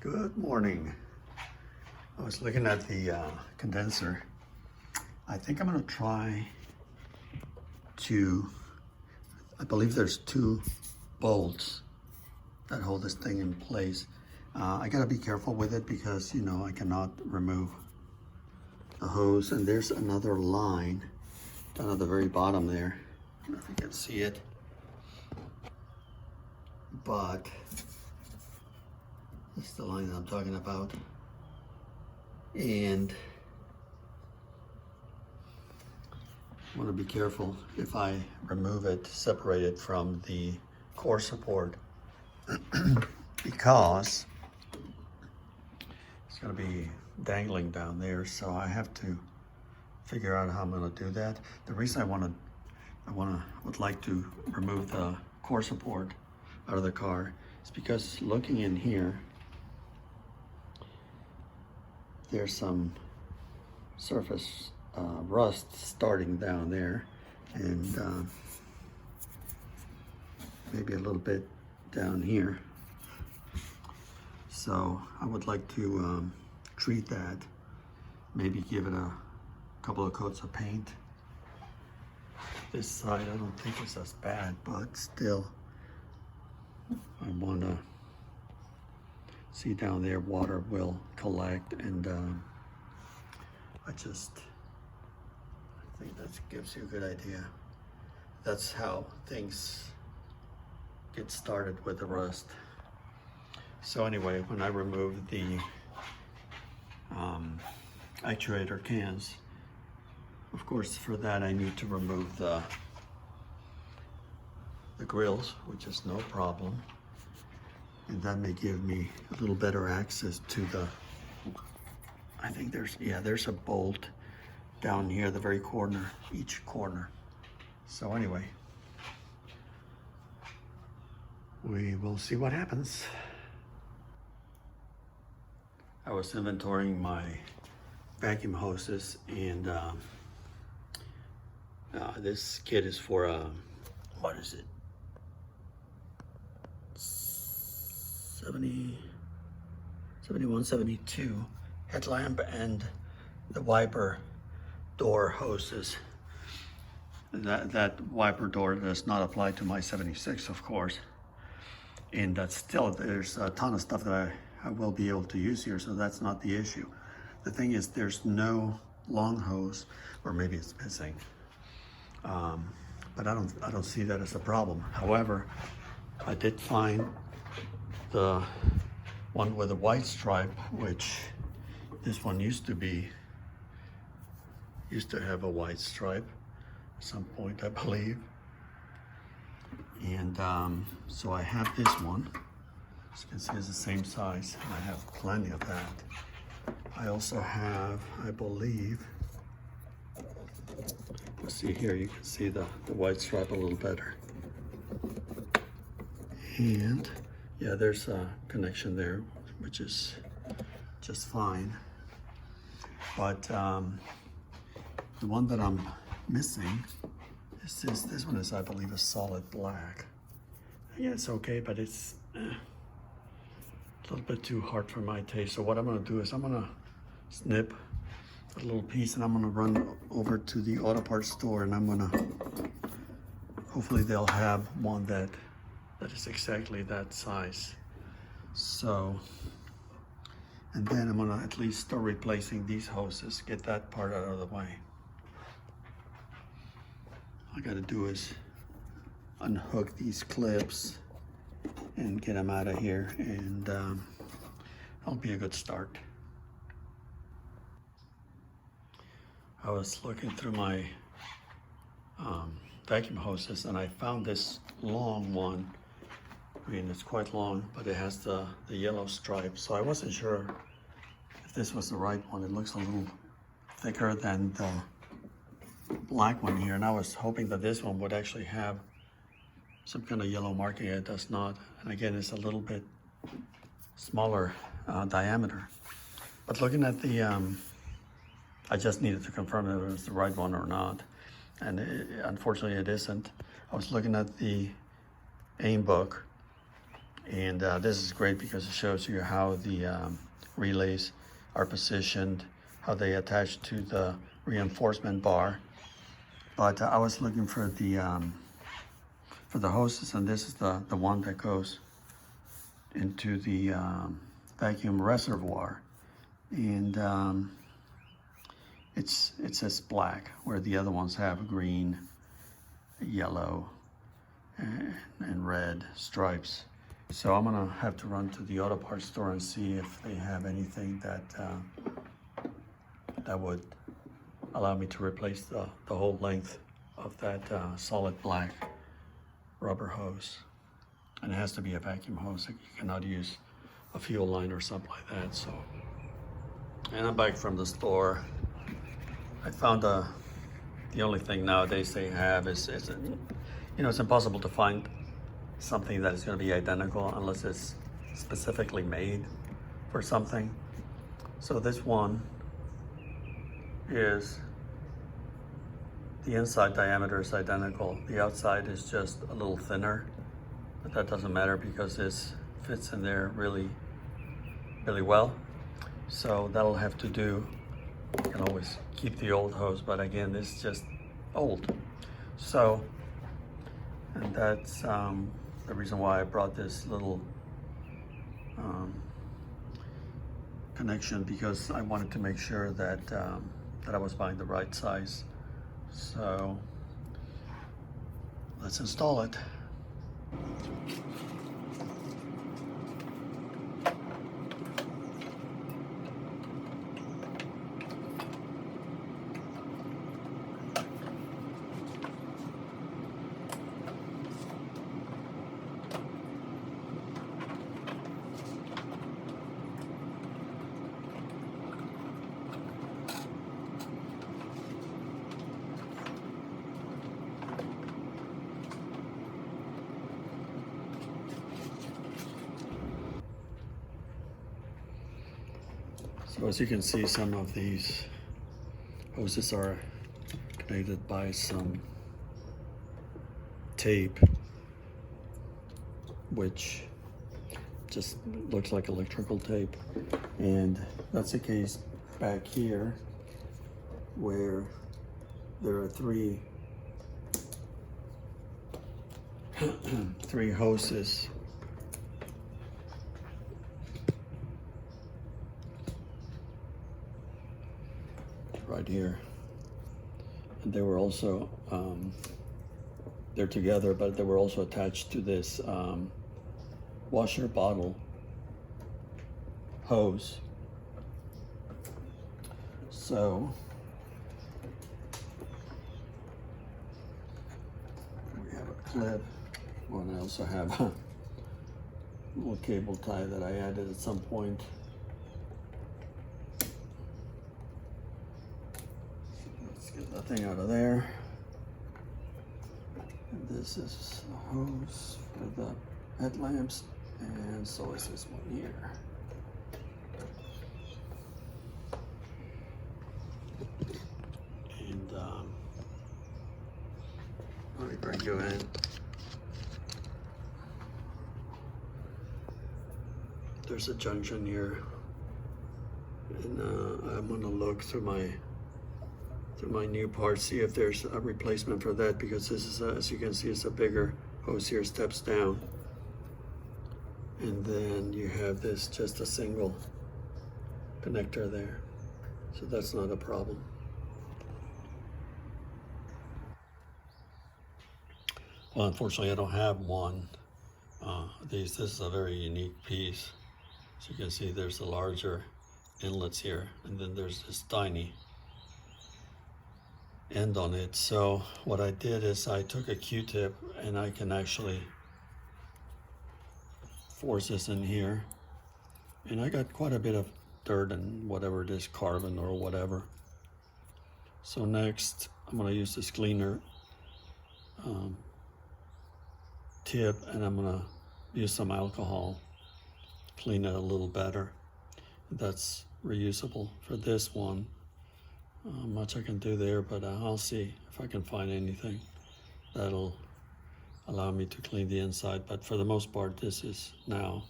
Good morning. I was looking at the condenser. I think I'm gonna try to, I believe there's 2 bolts that hold this thing in place. I gotta be careful with it because, you know, I cannot remove the hose. And there's another line down at the very bottom there. I don't know if you can see it, but this is the line that I'm talking about. And I want to be careful if I remove it, separate it from the core support because it's going to be dangling down there. So I have to figure out how I'm going to do that. The reason I would like to remove the core support out of the car is because looking in here, there's some surface rust starting down there, and maybe a little bit down here. So I would like to treat that, maybe give it a couple of coats of paint. This side I don't think is as bad, but still I want to see down there water will collect, and I think that gives you a good idea. That's how things get started with the rust. So anyway, when I remove the actuator cans, of course for that I need to remove the grills, which is no problem. And that may give me a little better access to the, I think there's a bolt down here, the very corner, each corner. So anyway, we will see what happens. I was inventorying my vacuum hoses, and this kit is for what is it? 71, 72 headlamp and the wiper door hoses. That wiper door does not apply to my 76, of course, and that's still, there's a ton of stuff that I will be able to use here, so that's not the issue. The thing is, there's no long hose, or maybe it's missing, but I don't see that as a problem. However, I did find the one with a white stripe, which this one used to have a white stripe at some point, I believe. And so I have this one. As you can see, it's the same size, and I have plenty of that. I also have, I believe, let's see here, you can see the white stripe a little better. And yeah, there's a connection there, which is just fine. But the one that I'm missing is this one is, I believe, a solid black. Yeah, it's okay, but it's a little bit too hard for my taste. So what I'm gonna do is I'm gonna snip a little piece, and I'm gonna run over to the auto parts store, and I'm gonna, hopefully they'll have one that is exactly that size. So, and then I'm gonna at least start replacing these hoses, get that part out of the way. All I gotta do is unhook these clips and get them out of here, and that'll be a good start. I was looking through my vacuum hoses, and I found this long one. I mean, it's quite long, but it has the yellow stripe. So I wasn't sure if this was the right one. It looks a little thicker than the black one here. And I was hoping that this one would actually have some kind of yellow marking. It does not. And again, it's a little bit smaller diameter. But looking at the, I just needed to confirm if it was the right one or not. And unfortunately it isn't. I was looking at the AIM book, And this is great because it shows you how the relays are positioned, how they attach to the reinforcement bar. But I was looking for the hoses, and this is the one that goes into the vacuum reservoir. And it says black, where the other ones have green, yellow, and red stripes. So I'm gonna have to run to the auto parts store and see if they have anything that would allow me to replace the whole length of that solid black rubber hose. And it has to be a vacuum hose. You cannot use a fuel line or something like that. So, and I'm back from the store. I found the only thing nowadays they have is you know, it's impossible to find something that is going to be identical unless it's specifically made for something. So this one is, the inside diameter is identical. The outside is just a little thinner, but that doesn't matter because this fits in there really, really well. So that'll have to do. You can always keep the old hose, but again, this is just old. So, and that's the reason why I brought this little connection, because I wanted to make sure that that I was buying the right size. So let's install it. So as you can see, some of these hoses are connected by some tape, which just looks like electrical tape. And that's the case back here, where there are three hoses. Right here, and they were also they're together, but they were also attached to this washer bottle hose. So we have a clip. Well, and I also have a little cable tie that I added at some point. Get that thing out of there. And this is a hose for the headlamps, and so is this one here. And let me bring you in. There's a junction here, and I'm gonna look through my new parts, see if there's a replacement for that, because this is, as you can see, it's a bigger hose here, steps down. And then you have this, just a single connector there. So that's not a problem. Well, unfortunately, I don't have one. This is a very unique piece. So you can see there's the larger inlets here, and then there's this tiny end on it. So what I did is I took a Q-tip, and I can actually force this in here, and I got quite a bit of dirt and whatever it is, carbon or whatever. So next I'm going to use this cleaner tip, and I'm going to use some alcohol, clean it a little better. That's reusable for this one. Much I can do there, but I'll see if I can find anything that'll allow me to clean the inside, but for the most part this is now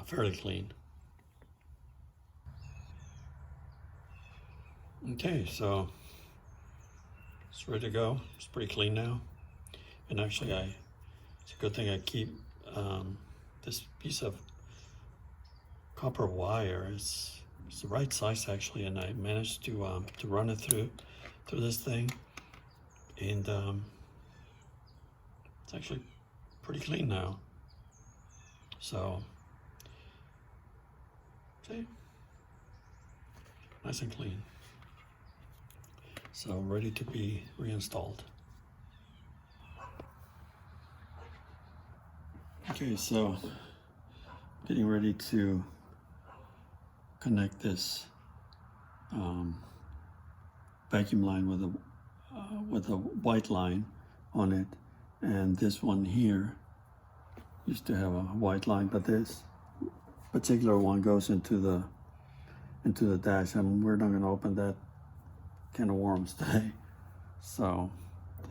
fairly clean. Okay, so it's ready to go. It's pretty clean now. And actually it's a good thing I keep this piece of copper wire. It's the right size actually, and I managed to run it through this thing, and it's actually pretty clean now. So see, nice and clean. So ready to be reinstalled. Okay, so getting ready to connect this vacuum line with a white line on it, and this one here used to have a white line, but this particular one goes into the dash, and we're not going to open that can of worms today, so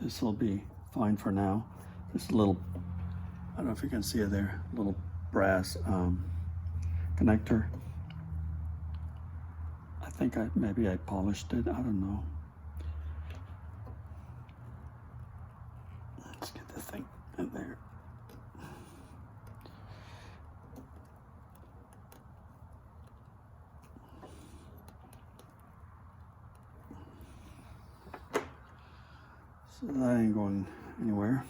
this will be fine for now. Just a little, I don't know if you can see it there, little brass connector. I think maybe I polished it, I don't know. Let's get the thing in there. So that ain't going anywhere.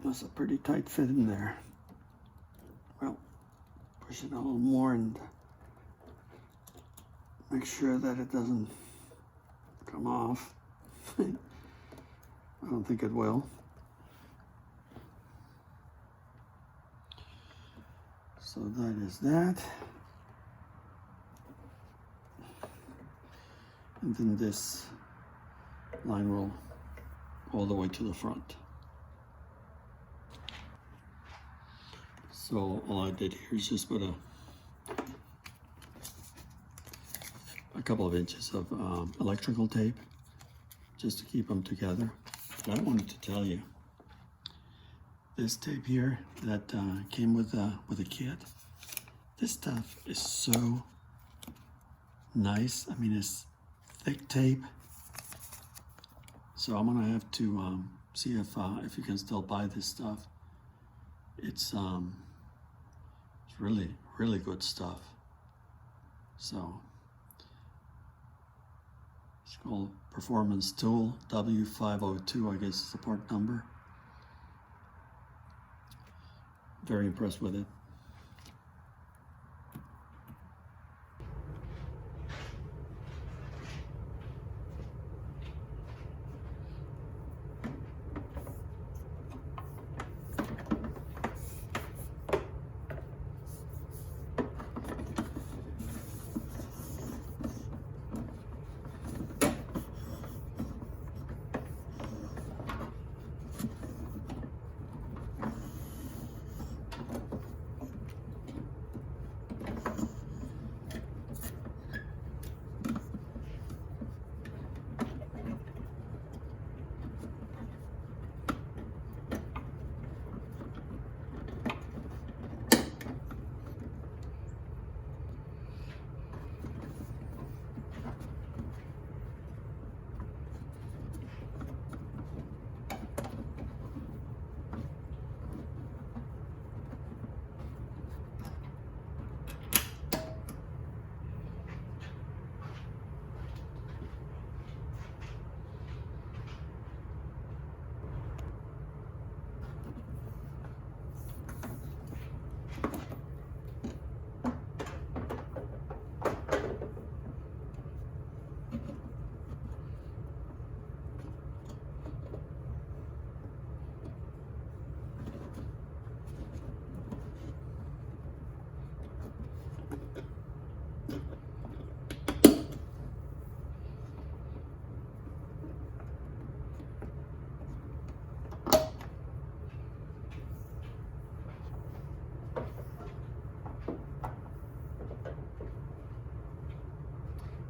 That's a pretty tight fit in there. Well, push it a little more and make sure that it doesn't come off. I don't think it will. So that is that. And then this line will go all the way to the front. So all I did here is just put a couple of inches of electrical tape just to keep them together. But I wanted to tell you, this tape here that came with a kit, this stuff is so nice. I mean, it's thick tape. So I'm gonna have to see if you can still buy this stuff. It's really, really good stuff. So it's called Performance Tool W502, I guess is the part number. Very impressed with it.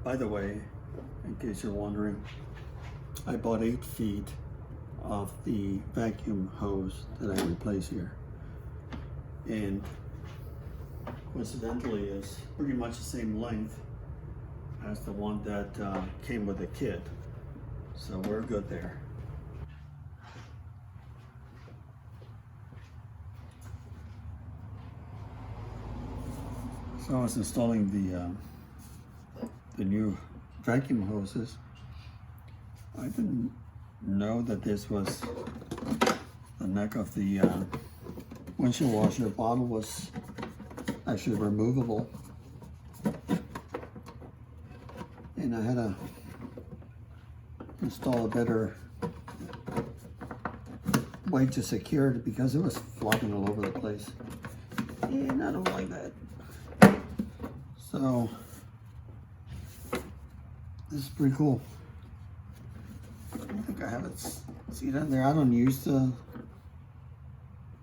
By the way, in case you're wondering, I bought 8 feet of the vacuum hose that I replace here, and coincidentally is pretty much the same length as the one that came with the kit, so we're good there. So I was installing the new vacuum hoses. I didn't know that this was the neck of the windshield washer bottle was actually removable, and I had to install a better way to secure it because it was flopping all over the place, and I don't like that. So this is pretty cool. I think I have it. See it in there. I don't use the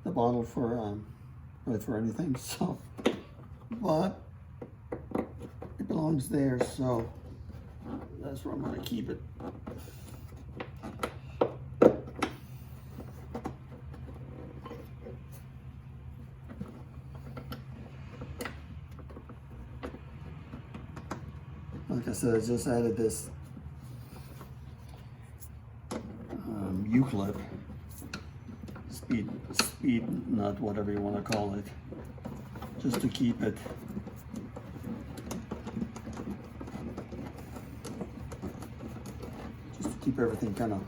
bottle for really for anything. So, but it belongs there. So that's where I'm gonna keep it. Like I said, I just added this U-clip, speed nut, whatever you want to call it, just to keep it everything kind of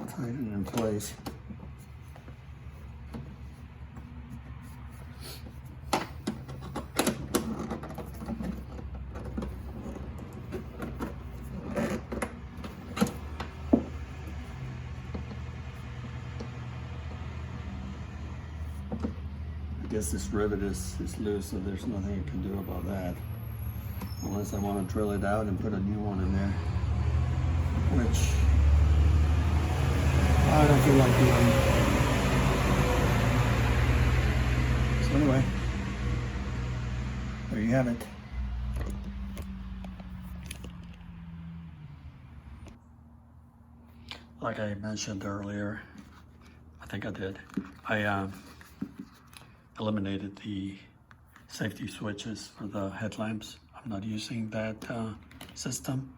tightened in place. I guess this rivet is loose, so there's nothing I can do about that. Unless I want to drill it out and put a new one in there. Which I don't feel like doing. So anyway, there you have it. Like I mentioned earlier, I think I did, I eliminated the safety switches for the headlamps. I'm not using that system,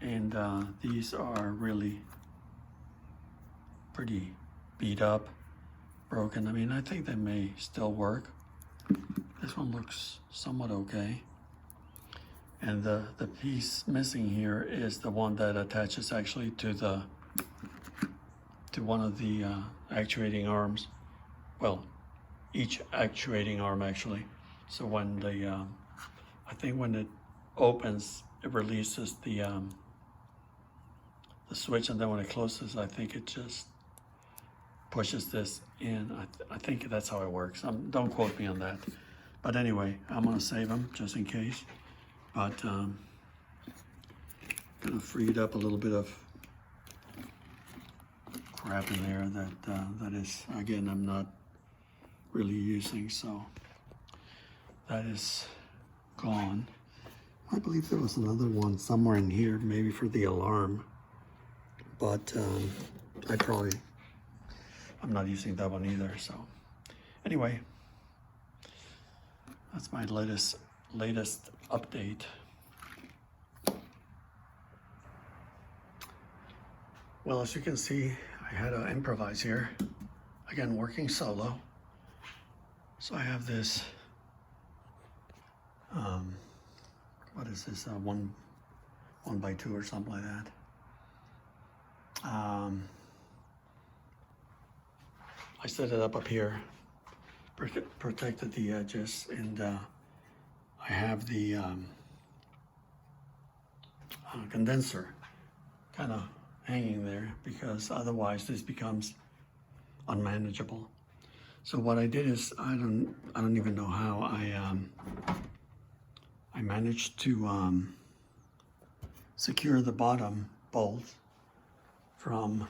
and these are really pretty beat up, broken. I mean, I think they may still work. This one looks somewhat okay, and the piece missing here is the one that attaches actually to one of the actuating arms. Well, each actuating arm actually. So when the I think when it opens, it releases the switch, and then when it closes, I think it just pushes this in. I think that's how it works. Don't quote me on that. But anyway, I'm gonna save them just in case. But gonna free up a little bit of crap in there that is, again, I'm not really using, so that is gone. I believe there was another one somewhere in here, maybe for the alarm, but I'm not using that one either. So anyway, that's my latest update. Well, as you can see, I had to improvise here. Again, working solo. So I have this, what is this, 1x2 or something like that. I set it up here, protected the edges, and I have the condenser kind of hanging there, because otherwise this becomes unmanageable. So what I did is, I don't even know how I managed to secure the bottom bolt from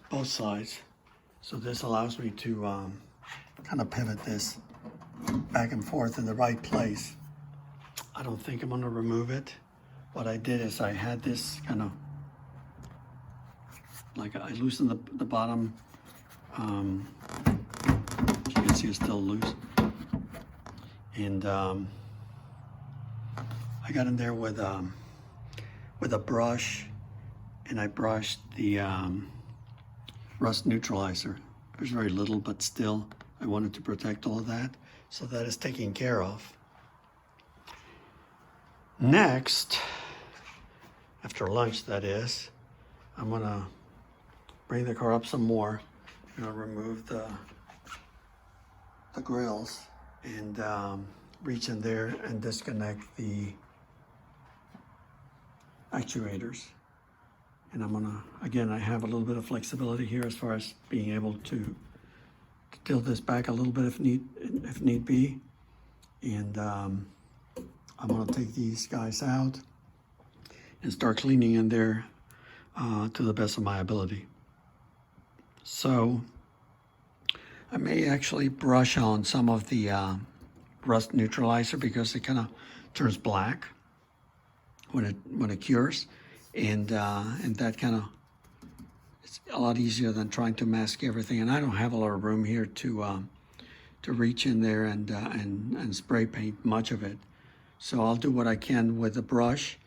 both sides. So this allows me to kind of pivot this back and forth in the right place. I don't think I'm gonna remove it. What I did is I had this kind of, like I loosened the bottom. As you can see, it's still loose. And I got in there with a brush, and I brushed the rust neutralizer. There's very little, but still, I wanted to protect all of that. So that is taken care of. Next, after lunch that is, I'm gonna bring the car up some more. I'm gonna remove the grills and reach in there and disconnect the actuators. And I'm gonna, again, I have a little bit of flexibility here as far as being able to tilt this back a little bit if need be. And I'm gonna take these guys out and start cleaning in there to the best of my ability. So I may actually brush on some of the rust neutralizer because it kind of turns black when it cures, and that kind of, it's a lot easier than trying to mask everything. And I don't have a lot of room here to reach in there and spray paint much of it. So I'll do what I can with the brush,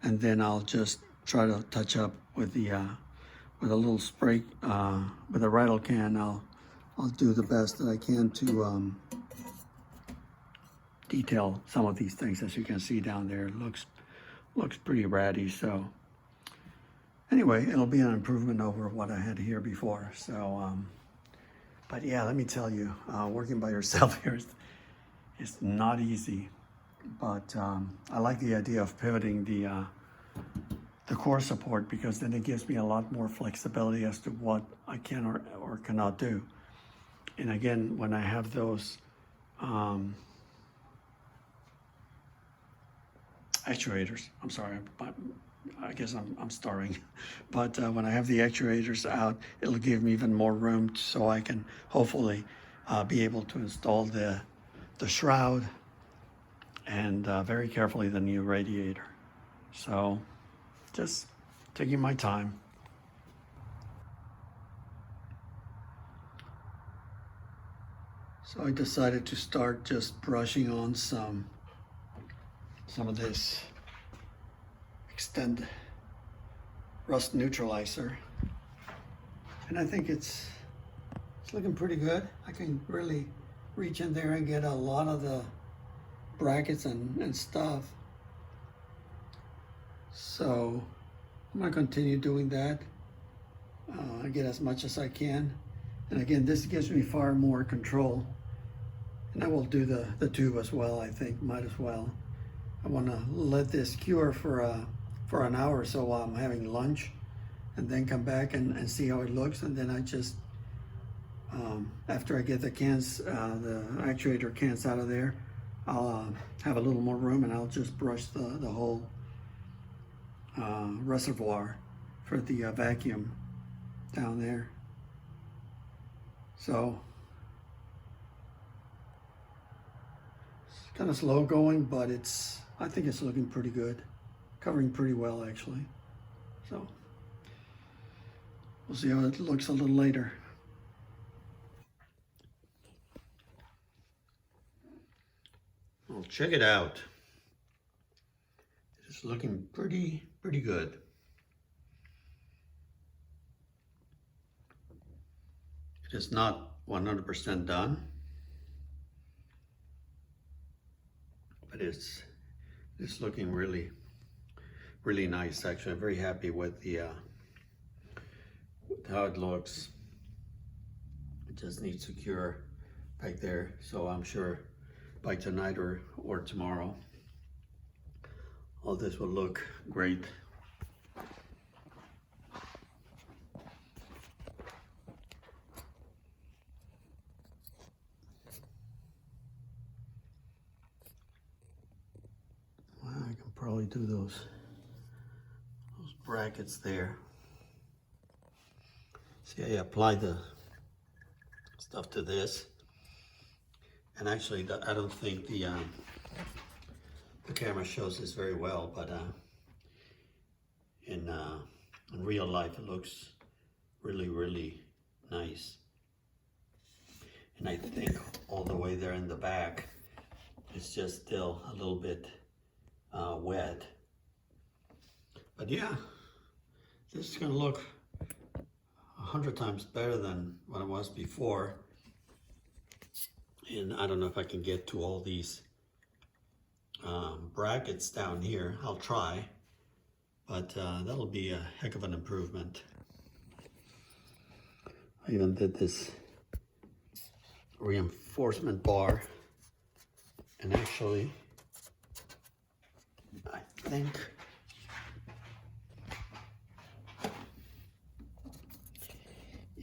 and then I'll just try to touch up with the with a little spray with a rattle can. I'll do the best that I can to detail some of these things. As you can see down there, it looks pretty ratty. So anyway, it'll be an improvement over what I had here before. So but yeah, let me tell you, working by yourself here is not easy. But I like the idea of pivoting the core support, because then it gives me a lot more flexibility as to what I can or cannot do. And again, when I have those actuators, I'm sorry, I guess I'm starving. But when I have the actuators out, it'll give me even more room so I can hopefully be able to install the shroud and very carefully the new radiator. So just taking my time. So I decided to start just brushing on some of this Extend rust neutralizer, and I think it's looking pretty good. I can really reach in there and get a lot of the brackets and stuff. So I'm gonna continue doing that. I get as much as I can, and again, this gives me far more control. And I will do the tube as well. I think might as well. I want to let this cure for an hour or so while I'm having lunch, and then come back and see how it looks. And then I just after I get the cans, the actuator cans out of there, I'll have a little more room, and I'll just brush the whole reservoir for the vacuum down there. So it's kind of slow going, but I think it's looking pretty good, covering pretty well actually. So we'll see how it looks a little later. Well, check it out. It's looking pretty good. It is not 100% done, but it's looking really nice. Actually, I'm very happy with with how it looks. It just needs to cure back there, so I'm sure by tonight or tomorrow, all this will look great. Well, I can probably do those brackets there. See, I applied the stuff to this, and actually I don't think the camera shows this very well, but in real life it looks really, really nice. And I think all the way there in the back, it's just still a little bit wet. But yeah, this is gonna look 100 times better than what it was before. And I don't know if I can get to all these brackets down here. I'll try, but that'll be a heck of an improvement. I even did this reinforcement bar, and actually I think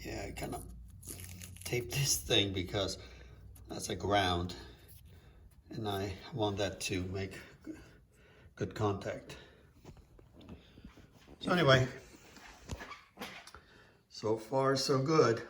I kind of tape this thing because that's a ground and I want that to make good contact. So anyway, so far so good.